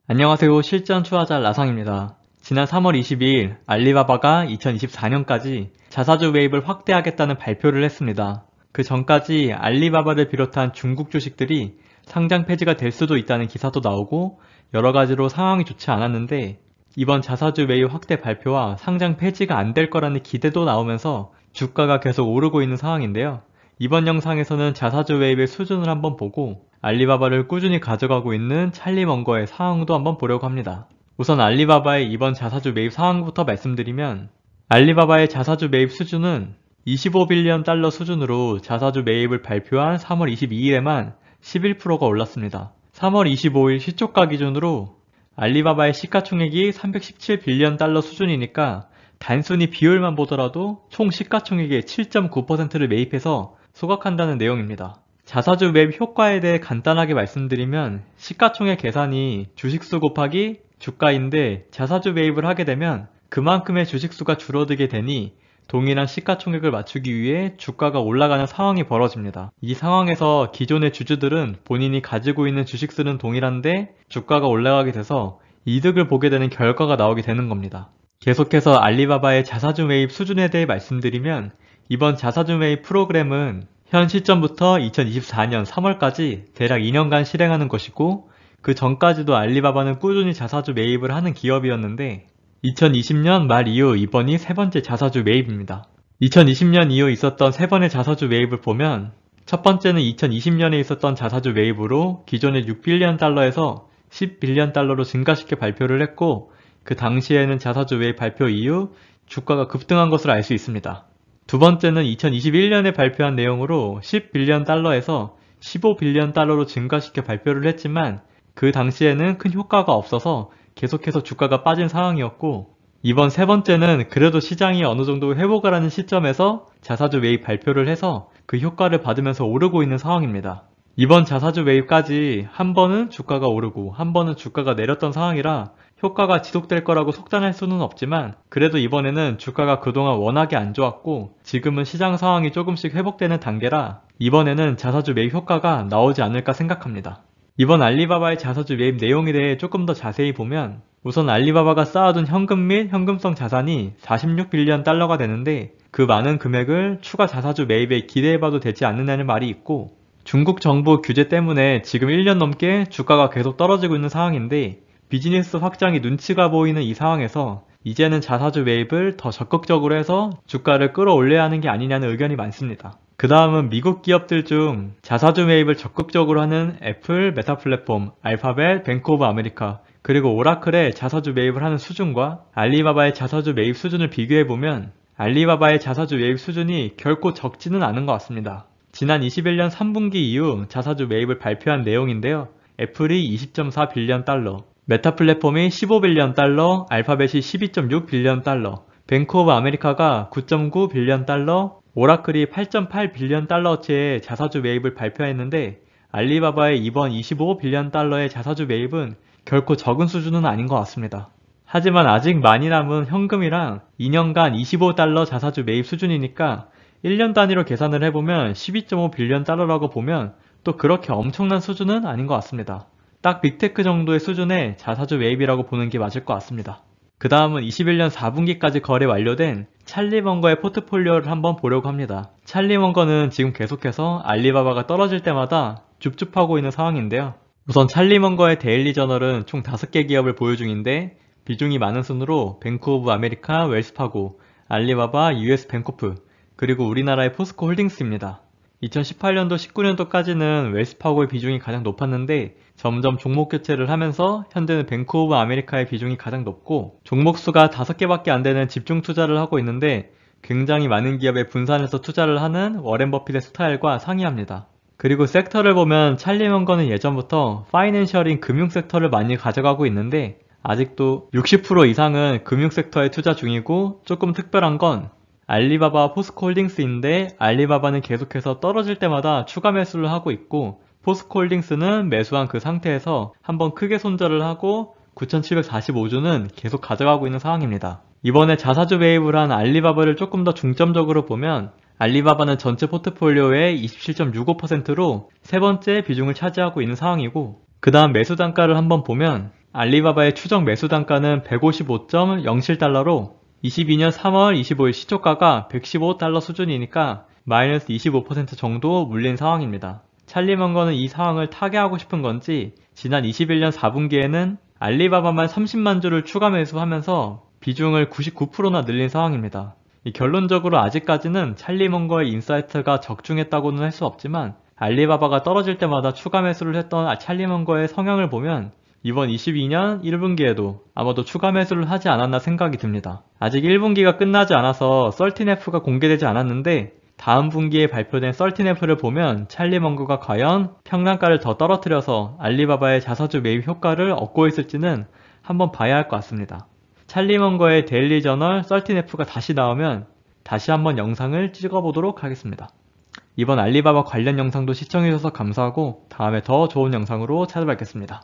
안녕하세요. 실전 투자자 라상입니다. 지난 3월 22일 알리바바가 2024년까지 자사주 매입을 확대하겠다는 발표를 했습니다. 그 전까지 알리바바를 비롯한 중국 주식들이 상장 폐지가 될 수도 있다는 기사도 나오고 여러 가지로 상황이 좋지 않았는데 이번 자사주 매입 확대 발표와 상장 폐지가 안 될 거라는 기대도 나오면서 주가가 계속 오르고 있는 상황인데요. 이번 영상에서는 자사주 매입의 수준을 한번 보고 알리바바를 꾸준히 가져가고 있는 찰리 먼거의 상황도 한번 보려고 합니다. 우선 알리바바의 이번 자사주 매입 상황부터 말씀드리면 알리바바의 자사주 매입 수준은 25빌리언 달러 수준으로 자사주 매입을 발표한 3월 22일에만 11%가 올랐습니다. 3월 25일 시초가 기준으로 알리바바의 시가총액이 317빌리언 달러 수준이니까 단순히 비율만 보더라도 총 시가총액의 7.9%를 매입해서 소각한다는 내용입니다. 자사주 매입 효과에 대해 간단하게 말씀드리면 시가총액 계산이 주식수 곱하기 주가인데 자사주 매입을 하게 되면 그만큼의 주식수가 줄어들게 되니 동일한 시가총액을 맞추기 위해 주가가 올라가는 상황이 벌어집니다. 이 상황에서 기존의 주주들은 본인이 가지고 있는 주식수는 동일한데 주가가 올라가게 돼서 이득을 보게 되는 결과가 나오게 되는 겁니다. 계속해서 알리바바의 자사주 매입 수준에 대해 말씀드리면 이번 자사주 매입 프로그램은 현 시점부터 2024년 3월까지 대략 2년간 실행하는 것이고 그 전까지도 알리바바는 꾸준히 자사주 매입을 하는 기업이었는데 2020년 말 이후 이번이 세 번째 자사주 매입입니다. 2020년 이후 있었던 세 번의 자사주 매입을 보면 첫 번째는 2020년에 있었던 자사주 매입으로 기존의 6빌리언 달러에서 10빌리언 달러로 증가시켜 발표를 했고 그 당시에는 자사주 매입 발표 이후 주가가 급등한 것을 알 수 있습니다. 두 번째는 2021년에 발표한 내용으로 10빌리언 달러에서 15빌리언 달러로 증가시켜 발표를 했지만 그 당시에는 큰 효과가 없어서 계속해서 주가가 빠진 상황이었고 이번 세 번째는 그래도 시장이 어느 정도 회복을 하는 시점에서 자사주 매입 발표를 해서 그 효과를 받으면서 오르고 있는 상황입니다. 이번 자사주 매입까지 한 번은 주가가 오르고 한 번은 주가가 내렸던 상황이라 효과가 지속될 거라고 속단할 수는 없지만 그래도 이번에는 주가가 그동안 워낙에 안 좋았고 지금은 시장 상황이 조금씩 회복되는 단계라 이번에는 자사주 매입 효과가 나오지 않을까 생각합니다. 이번 알리바바의 자사주 매입 내용에 대해 조금 더 자세히 보면 우선 알리바바가 쌓아둔 현금 및 현금성 자산이 46빌리언 달러가 되는데 그 많은 금액을 추가 자사주 매입에 기대해봐도 되지 않느냐는 말이 있고 중국 정부 규제 때문에 지금 1년 넘게 주가가 계속 떨어지고 있는 상황인데 비즈니스 확장이 눈치가 보이는 이 상황에서 이제는 자사주 매입을 더 적극적으로 해서 주가를 끌어올려야 하는 게 아니냐는 의견이 많습니다. 그 다음은 미국 기업들 중 자사주 매입을 적극적으로 하는 애플, 메타플랫폼, 알파벳, 뱅크 오브 아메리카, 그리고 오라클의 자사주 매입을 하는 수준과 알리바바의 자사주 매입 수준을 비교해보면 알리바바의 자사주 매입 수준이 결코 적지는 않은 것 같습니다. 지난 21년 3분기 이후 자사주 매입을 발표한 내용인데요. 애플이 20.4빌리언 달러, 메타 플랫폼이 15빌리언 달러, 알파벳이 12.6빌리언 달러, 뱅크 오브 아메리카가 9.9빌리언 달러, 오라클이 8.8빌리언 달러어치의 자사주 매입을 발표했는데 알리바바의 이번 25빌리언 달러의 자사주 매입은 결코 적은 수준은 아닌 것 같습니다. 하지만 아직 많이 남은 현금이랑 2년간 25달러 자사주 매입 수준이니까 1년 단위로 계산을 해보면 12.5빌리언 달러라고 보면 또 그렇게 엄청난 수준은 아닌 것 같습니다. 딱 빅테크 정도의 수준의 자사주 매입이라고 보는 게 맞을 것 같습니다. 그 다음은 21년 4분기까지 거래 완료된 찰리 먼거의 포트폴리오를 한번 보려고 합니다. 찰리 먼거는 지금 계속해서 알리바바가 떨어질 때마다 줍줍하고 있는 상황인데요. 우선 찰리 먼거의 데일리 저널은 총 5개 기업을 보유 중인데 비중이 많은 순으로 뱅크 오브 아메리카, 웰스파고, 알리바바, US 뱅코프, 그리고 우리나라의 포스코 홀딩스입니다. 2018년도 19년도까지는 웰스파고의 비중이 가장 높았는데 점점 종목 교체를 하면서 현재는 뱅크 오브 아메리카의 비중이 가장 높고 종목 수가 5개밖에 안 되는 집중 투자를 하고 있는데 굉장히 많은 기업에 분산해서 투자를 하는 워렌 버핏의 스타일과 상이합니다. 그리고 섹터를 보면 찰리 먼거는 예전부터 파이낸셜인 금융 섹터를 많이 가져가고 있는데 아직도 60% 이상은 금융 섹터에 투자 중이고 조금 특별한 건 알리바바와 포스코 홀딩스인데 알리바바는 계속해서 떨어질 때마다 추가 매수를 하고 있고 포스코 홀딩스는 매수한 그 상태에서 한번 크게 손절을 하고 9,745주는 계속 가져가고 있는 상황입니다. 이번에 자사주 매입을 한 알리바바를 조금 더 중점적으로 보면 알리바바는 전체 포트폴리오의 27.65%로 세 번째 비중을 차지하고 있는 상황이고 그 다음 매수 단가를 한번 보면 알리바바의 추정 매수 단가는 155.07달러로 22년 3월 25일 시초가가 115달러 수준이니까 마이너스 25% 정도 물린 상황입니다. 찰리 먼거는 이 상황을 타개하고 싶은 건지 지난 21년 4분기에는 알리바바만 30만 주를 추가 매수하면서 비중을 99%나 늘린 상황입니다. 결론적으로 아직까지는 찰리 먼거의 인사이트가 적중했다고는 할 수 없지만 알리바바가 떨어질 때마다 추가 매수를 했던 찰리 먼거의 성향을 보면 이번 22년 1분기에도 아마도 추가 매수를 하지 않았나 생각이 듭니다. 아직 1분기가 끝나지 않아서 13F가 공개되지 않았는데 다음 분기에 발표된 13F를 보면 찰리 먼거가 과연 평단가를 더 떨어뜨려서 알리바바의 자사주 매입 효과를 얻고 있을지는 한번 봐야 할 것 같습니다. 찰리 먼거의 데일리 저널 13F가 다시 나오면 다시 한번 영상을 찍어보도록 하겠습니다. 이번 알리바바 관련 영상도 시청해주셔서 감사하고 다음에 더 좋은 영상으로 찾아뵙겠습니다.